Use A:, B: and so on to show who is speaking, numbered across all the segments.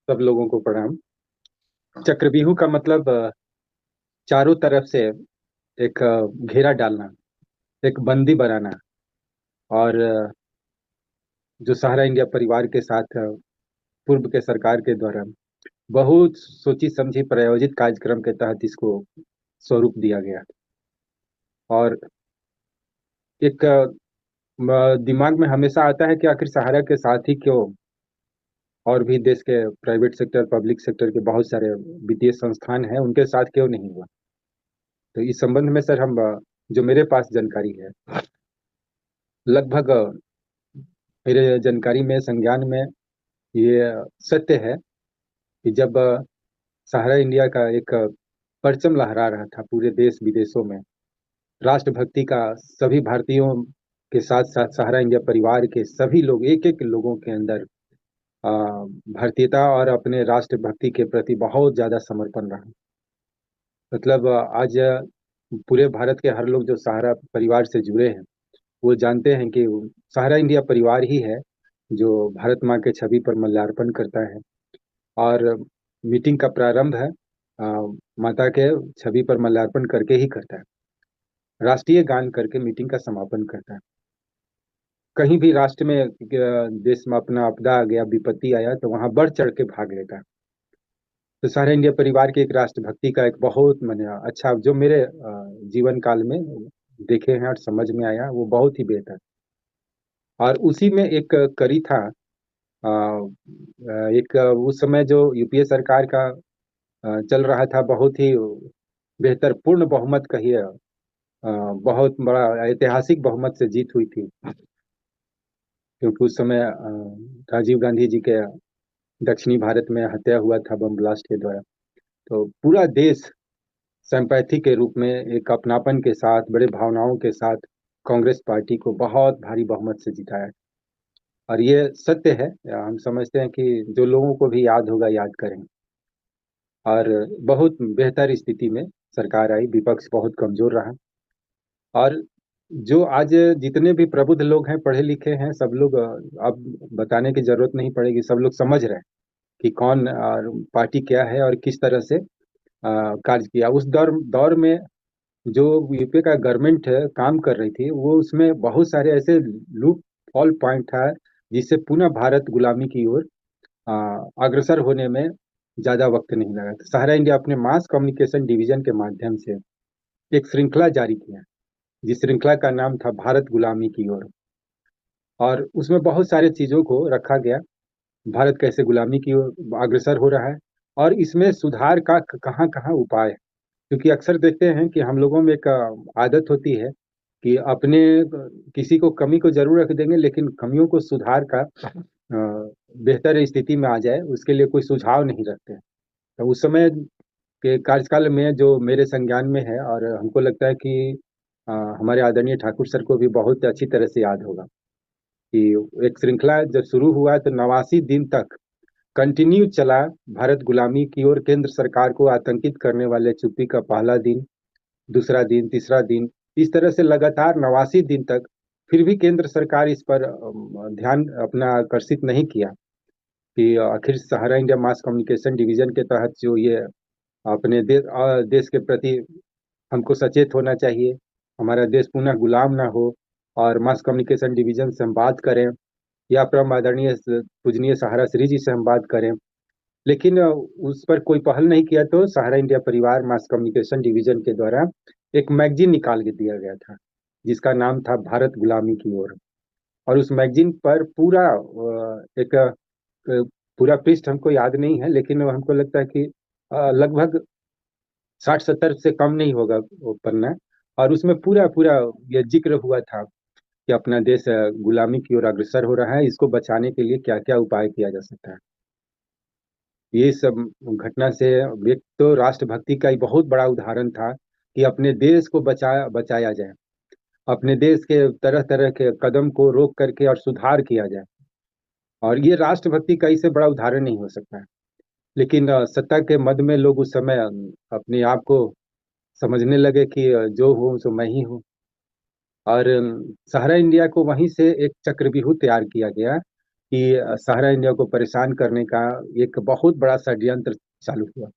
A: सब लोगों को प्रणाम। चक्रव्यूह का मतलब चारों तरफ से एक घेरा डालना, एक बंदी बनाना। और जो सहारा इंडिया परिवार के साथ पूर्व के सरकार के द्वारा बहुत सोची समझी प्रायोजित कार्यक्रम के तहत इसको स्वरूप दिया गया। और एक दिमाग में हमेशा आता है कि आखिर सहारा के साथ ही क्यों और भी देश के प्राइवेट सेक्टर, पब्लिक सेक्टर के बहुत सारे वित्तीय संस्थान हैं, उनके साथ क्यों नहीं हुआ। तो इस संबंध में सर हम जो मेरे पास जानकारी है, लगभग मेरे जानकारी में, संज्ञान में ये सत्य है कि जब सहारा इंडिया का एक परचम लहरा रहा था पूरे देश विदेशों में, राष्ट्रभक्ति का सभी भारतीयों के साथ साथ सहारा इंडिया परिवार के सभी लोग, एक एक लोगों के अंदर अ, भारतीयता और अपने राष्ट्रभक्ति के प्रति बहुत ज्यादा समर्पण रहा। मतलब आज पूरे भारत के हर लोग जो सहारा परिवार से जुड़े हैं वो जानते हैं कि सहारा इंडिया परिवार ही है जो भारत माँ के छवि पर माल्यार्पण करता है। और मीटिंग का प्रारंभ है माता के छवि पर माल्यार्पण करके ही करता है। राष्ट्रीय गान करके मीटिंग का समापन करता है। कहीं भी राष्ट्र में देश में अपना आपदा आ गया, विपत्ति आया, तो वहां बढ़ चढ़ के भाग लेता है। तो सहारा इंडिया परिवार के एक राष्ट्रभक्ति का एक बहुत मैंने अच्छा जो मेरे जीवन काल में देखे हैं और समझ में आया, वो बहुत ही बेहतर। और उसी में एक कड़ी था, एक उस समय जो यूपीए सरकार का चल रहा था, बहुत ही बेहतर पूर्ण बहुमत कहिए, बहुत बड़ा ऐतिहासिक बहुमत से जीत हुई थी। क्योंकि उस समय राजीव गांधी जी के दक्षिणी भारत में हत्या हुआ था बम ब्लास्ट के द्वारा। तो पूरा देश सिंपैथी के रूप में एक अपनापन के साथ, बड़े भावनाओं के साथ कांग्रेस पार्टी को बहुत भारी बहुमत से जिताया। और ये सत्य है, हम समझते हैं कि जो लोगों को भी याद होगा याद करेंगे। और बहुत बेहतर स्थिति में सरकार आई, विपक्ष बहुत कमजोर रहा। और जो आज जितने भी प्रबुद्ध लोग हैं, पढ़े लिखे हैं, सब लोग अब बताने की जरूरत नहीं पड़ेगी, सब लोग समझ रहे हैं कि कौन पार्टी क्या है और किस तरह से कार्य किया। उस दौर में जो यूपीए का गवर्नमेंट काम कर रही थी, वो उसमें बहुत सारे ऐसे लूप फॉल पॉइंट था जिससे पुनः भारत गुलामी की ओर अग्रसर होने में ज्यादा वक्त नहीं लगा। तो सहारा इंडिया अपने मास कम्युनिकेशन डिवीजन के माध्यम से एक श्रृंखला जारी किया, जिस श्रृंखला का नाम था भारत गुलामी की ओर। और उसमें बहुत सारे चीजों को रखा गया, भारत कैसे गुलामी की ओर अग्रसर हो रहा है और इसमें सुधार का कहाँ कहाँ उपाय है। क्योंकि अक्सर देखते हैं कि हम लोगों में एक आदत होती है कि अपने किसी को कमी को जरूर रख देंगे, लेकिन कमियों को सुधार का बेहतर स्थिति में आ जाए उसके लिए कोई सुझाव नहीं रखते हैं। तो उस समय के कार्यकाल में जो मेरे संज्ञान में है, और हमको लगता है कि हमारे आदरणीय ठाकुर सर को भी बहुत अच्छी तरह से याद होगा कि एक श्रृंखला जब शुरू हुआ तो 89 दिन तक कंटिन्यू चला। भारत गुलामी की ओर केंद्र सरकार को आतंकित करने वाले चुप्पी का पहला दिन, दूसरा दिन, तीसरा दिन, इस तरह से लगातार 89 दिन तक। फिर भी केंद्र सरकार इस पर ध्यान अपना आकर्षित नहीं किया कि आखिर सहारा इंडिया मास कम्युनिकेशन डिवीजन के तहत जो ये अपने देश के प्रति हमको सचेत होना चाहिए, हमारा देश पुनः गुलाम ना हो, और मास कम्युनिकेशन डिवीजन से हम बात करें या परम आदरणीय पूजनीय सहारा श्री जी से हम बात करें। लेकिन उस पर कोई पहल नहीं किया। तो सहारा इंडिया परिवार मास कम्युनिकेशन डिवीजन के द्वारा एक मैगजीन निकाल के दिया गया था जिसका नाम था भारत गुलामी की ओर। और उस मैगजीन पर पूरा एक पूरा पृष्ठ हमको याद नहीं है, लेकिन हमको लगता है कि लगभग 60-70 से कम नहीं होगा वो पन्ना। और उसमें पूरा पूरा ये जिक्र हुआ था कि अपना देश गुलामी की ओर अग्रसर हो रहा है, इसको बचाने के लिए क्या क्या उपाय किया जा सकता है। ये सब घटना से एक तो राष्ट्रभक्ति का एक बहुत बड़ा उदाहरण था कि अपने देश को बचाया जाए, अपने देश के तरह तरह के कदम को रोक करके और सुधार किया जाए। और ये राष्ट्रभक्ति का इससे बड़ा उदाहरण नहीं हो सकता है। लेकिन सत्ता के मद में लोग उस समय अपने आप को समझने लगे कि जो हूँ सो मैं ही हूँ। और सहारा इंडिया को वहीं से एक चक्रव्यूह तैयार किया गया कि सहारा इंडिया को परेशान करने का एक बहुत बड़ा षड्यंत्र चालू हुआ।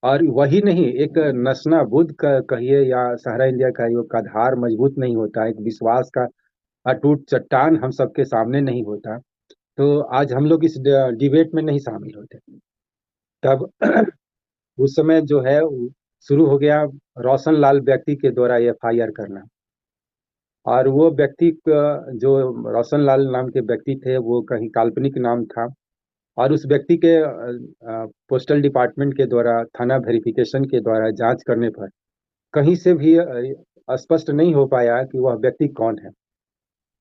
A: और वही नहीं, एक नस्नाबुद का कहिए या सहारा इंडिया का योग का आधार मजबूत नहीं होता, एक विश्वास का अटूट चट्टान हम सबके सामने नहीं होता, तो आज हम लोग इस डिबेट में नहीं शामिल होते। तब उस समय जो है शुरू हो गया रोशन लाल व्यक्ति के द्वारा एफआईआर करना। और वो व्यक्ति जो रोशन लाल नाम के व्यक्ति थे, वो कहीं काल्पनिक नाम था। और उस व्यक्ति के पोस्टल डिपार्टमेंट के द्वारा थाना वेरिफिकेशन के द्वारा जांच करने पर कहीं से भी स्पष्ट नहीं हो पाया कि वह व्यक्ति कौन है।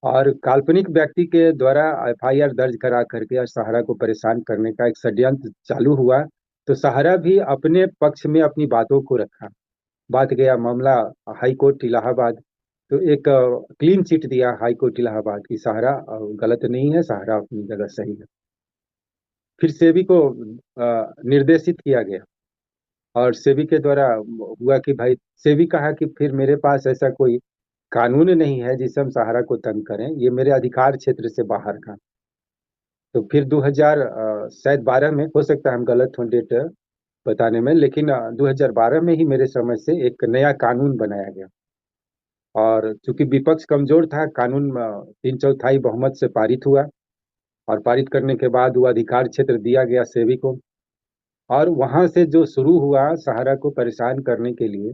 A: और काल्पनिक व्यक्ति के द्वारा एफआईआर दर्ज करा करके सहारा को परेशान करने का एक षड्यंत्र चालू हुआ। तो सहारा भी अपने पक्ष में अपनी बातों को रखा। बात गया मामला हाई कोर्ट इलाहाबाद। तो एक क्लीन चिट दिया हाई कोर्ट इलाहाबाद की सहारा गलत नहीं है, सहारा अपनी जगह सही है। फिर सेबी को निर्देशित किया गया और सेबी के द्वारा हुआ कि भाई, सेबी कहा कि फिर मेरे पास ऐसा कोई कानून नहीं है जिससे हम सहारा को तंग करें, ये मेरे अधिकार क्षेत्र से बाहर का। तो फिर 2000 शायद 12 में, हो सकता है हम गलत हों डेट बताने में, लेकिन 2012 में ही मेरे समय से एक नया कानून बनाया गया। और चूंकि विपक्ष कमजोर था, कानून 3/4 बहुमत से पारित हुआ। और पारित करने के बाद वो अधिकार क्षेत्र दिया गया सेबी को। और वहां से जो शुरू हुआ सहारा को परेशान करने के लिए,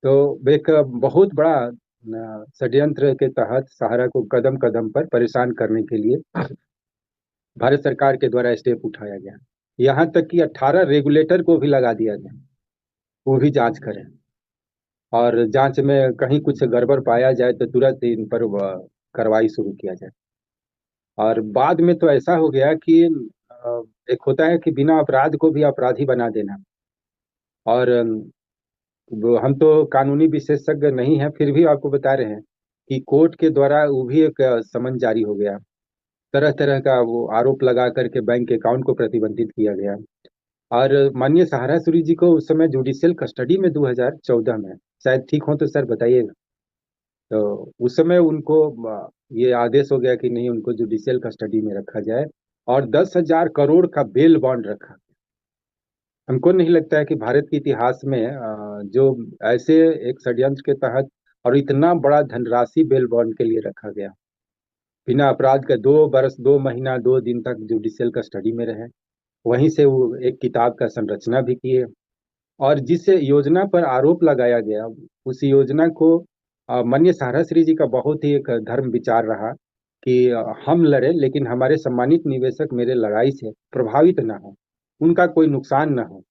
A: तो एक बहुत बड़ा षड्यंत्र के तहत सहारा को कदम कदम पर परेशान करने के लिए भारत सरकार के द्वारा स्टेप उठाया गया। यहाँ तक कि 18 रेगुलेटर को भी लगा दिया गया, वो भी जांच करें। और जांच में कहीं कुछ गड़बड़ पाया जाए तो तुरंत इन पर कार्रवाई शुरू किया जाए। और बाद में तो ऐसा हो गया कि एक होता है कि बिना अपराध को भी अपराधी बना देना। और हम तो कानूनी विशेषज्ञ नहीं हैं, फिर भी आपको बता रहे हैं कि कोर्ट के द्वारा वो भी एक समन जारी हो गया। तरह तरह का वो आरोप लगा करके बैंक अकाउंट को प्रतिबंधित किया गया। और माननीय सहारा सूरी जी को उस समय जुडिशियल कस्टडी में 2014 में, शायद ठीक हो तो सर बताइएगा। तो उस समय उनको ये आदेश हो गया कि नहीं, उनको जुडिशियल कस्टडी में रखा जाए और 10,000 करोड़ का बेल बॉन्ड रखा। हमको नहीं लगता है कि भारत के इतिहास में जो ऐसे एक षड्यंत्र के तहत और इतना बड़ा धनराशि बेल बॉन्ड के लिए रखा गया, बिना अपराध का 2 बरस 2 महीना 2 दिन तक जुडिशियल कस्टडी में रहे। वहीं से वो एक किताब का संरचना भी किए। और जिस योजना पर आरोप लगाया गया, उस योजना को माननीय सहारा श्री जी का बहुत ही एक धर्म विचार रहा कि हम लड़े लेकिन हमारे सम्मानित निवेशक मेरे लड़ाई से प्रभावित ना हो, उनका कोई नुकसान ना हो।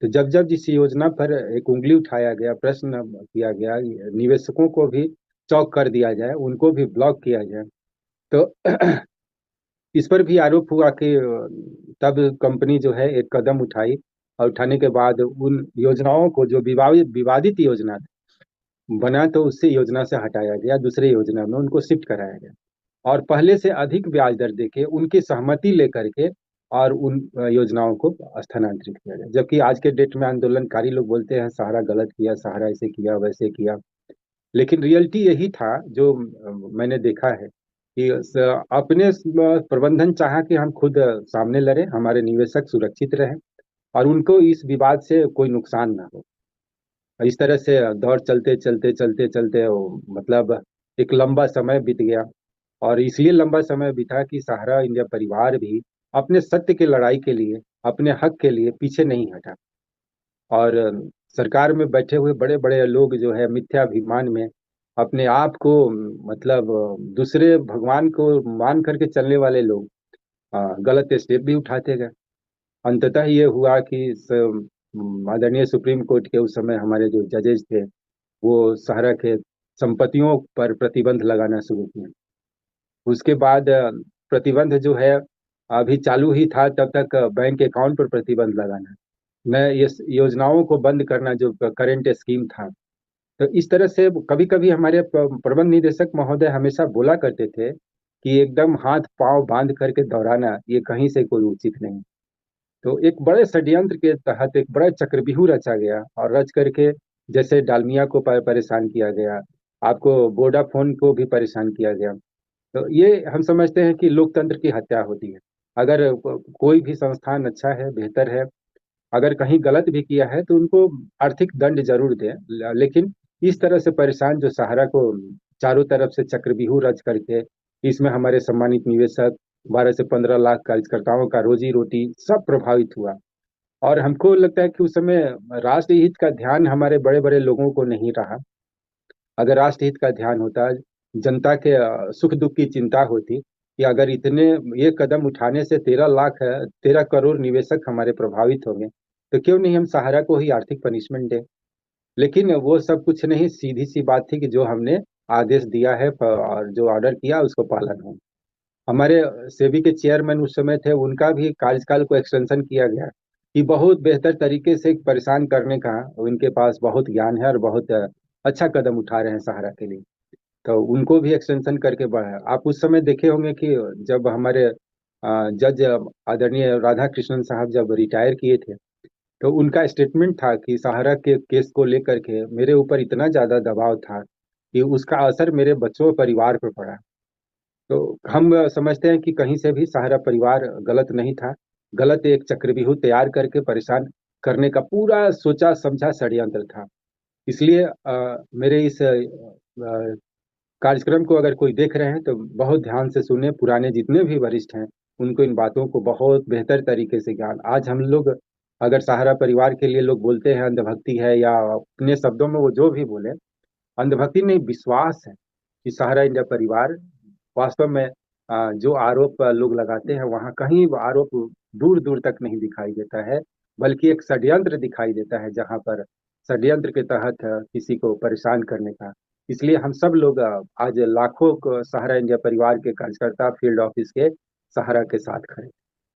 A: तो जब जब जिस योजना पर एक उंगली उठाया गया, प्रश्न किया गया, निवेशकों को भी चौक कर दिया जाए, उनको भी ब्लॉक किया जाए, तो इस पर भी आरोप हुआ कि तब कंपनी जो है एक कदम उठाई। और उठाने के बाद उन योजनाओं को जो विवादित योजना बना, तो उससे योजना से हटाया गया, दूसरे योजना में उनको शिफ्ट कराया गया। और पहले से अधिक ब्याज दर देके उनकी सहमति लेकर के और उन योजनाओं को स्थानांतरित किया गया। जबकि आज के डेट में आंदोलनकारी लोग बोलते हैं सहारा गलत किया, सहारा ऐसे किया वैसे किया, लेकिन रियलिटी यही था जो मैंने देखा है कि अपने प्रबंधन चाहा कि हम खुद सामने लड़े, हमारे निवेशक सुरक्षित रहे और उनको इस विवाद से कोई नुकसान ना हो। इस तरह से दौर चलते चलते चलते चलते मतलब एक लंबा समय बीत गया। और इसलिए लंबा समय बीता कि सहारा इंडिया परिवार भी अपने सत्य की लड़ाई के लिए, अपने हक के लिए पीछे नहीं हटा। और सरकार में बैठे हुए बड़े बड़े लोग जो है मिथ्याभिमान में अपने आप को, मतलब दूसरे भगवान को मान करके चलने वाले लोग गलत स्टेप भी उठाते गए। अंततः ये हुआ कि आदरणीय सुप्रीम कोर्ट के उस समय हमारे जो जजेज थे, वो सहारा के संपत्तियों पर प्रतिबंध लगाना शुरू किए। उसके बाद प्रतिबंध जो है अभी चालू ही था, तब तक बैंक अकाउंट पर प्रतिबंध लगाना, नए इस योजनाओं को बंद करना जो करेंट स्कीम था। तो इस तरह से कभी कभी हमारे प्रबंध निदेशक महोदय हमेशा बोला करते थे कि एकदम हाथ पांव बांध करके दौड़ाना ये कहीं से कोई उचित नहीं। तो एक बड़े षड्यंत्र के तहत एक बड़ा चक्रव्यूह रचा गया और रच करके, जैसे डालमिया को परेशान किया गया, आपको वोडाफोन को भी परेशान किया गया। तो ये हम समझते हैं कि लोकतंत्र की हत्या होती है। अगर कोई भी संस्थान अच्छा है, बेहतर है, अगर कहीं गलत भी किया है तो उनको आर्थिक दंड जरूर दें, लेकिन इस तरह से परेशान जो सहारा को चारों तरफ से चक्रव्यूह रच करके, इसमें हमारे सम्मानित निवेशक, 12 से 15 लाख कार्यकर्ताओं का रोजी रोटी सब प्रभावित हुआ। और हमको लगता है कि उस समय राष्ट्र हित का ध्यान हमारे बड़े बड़े लोगों को नहीं रहा। अगर राष्ट्र हित का ध्यान होता, जनता के सुख दुख की चिंता होती कि अगर इतने ये कदम उठाने से 13 लाख 13 करोड़ निवेशक हमारे प्रभावित होंगे, तो क्यों नहीं हम सहारा को ही आर्थिक पनिशमेंट दें। लेकिन वो सब कुछ नहीं, सीधी सी बात थी कि जो हमने आदेश दिया है और जो ऑर्डर किया उसको पालन हो। हमारे सेबी के चेयरमैन उस समय थे, उनका भी कार्यकाल को एक्सटेंशन किया गया कि बहुत बेहतर तरीके से परेशान करने का उनके पास बहुत ज्ञान है और बहुत अच्छा कदम उठा रहे हैं सहारा के लिए। तो उनको भी एक्सटेंशन करके बढ़ाया। आप उस समय देखे होंगे कि जब हमारे जज आदरणीय राधा कृष्णन साहब जब रिटायर किए थे, तो उनका स्टेटमेंट था कि सहारा के केस को लेकर के मेरे ऊपर इतना ज्यादा दबाव था कि उसका असर मेरे बच्चों और परिवार पर पड़ा। तो हम समझते हैं कि कहीं से भी सहारा परिवार गलत नहीं था। गलत एक चक्रव्यूह तैयार करके परेशान करने का पूरा सोचा समझा षड्यंत्र था। इसलिए मेरे इस कार्यक्रम को अगर कोई देख रहे हैं तो बहुत ध्यान से सुने, पुराने जितने भी वरिष्ठ हैं उनको इन बातों को बहुत बेहतर तरीके से ज्ञान। आज हम लोग अगर सहारा परिवार के लिए लोग बोलते हैं अंधभक्ति है, या अपने शब्दों में वो जो भी बोले, अंधभक्ति नहीं, विश्वास है कि सहारा इंडिया परिवार वास्तव में जो आरोप लोग लगाते हैं वहाँ कहीं वो आरोप दूर दूर तक नहीं दिखाई देता है, बल्कि एक षड्यंत्र दिखाई देता है, जहाँ पर षड्यंत्र के तहत किसी को परेशान करने का। इसलिए हम सब लोग आज लाखों को सहारा इंडिया परिवार के कार्यकर्ता फील्ड ऑफिस के सहारा के साथ खड़े।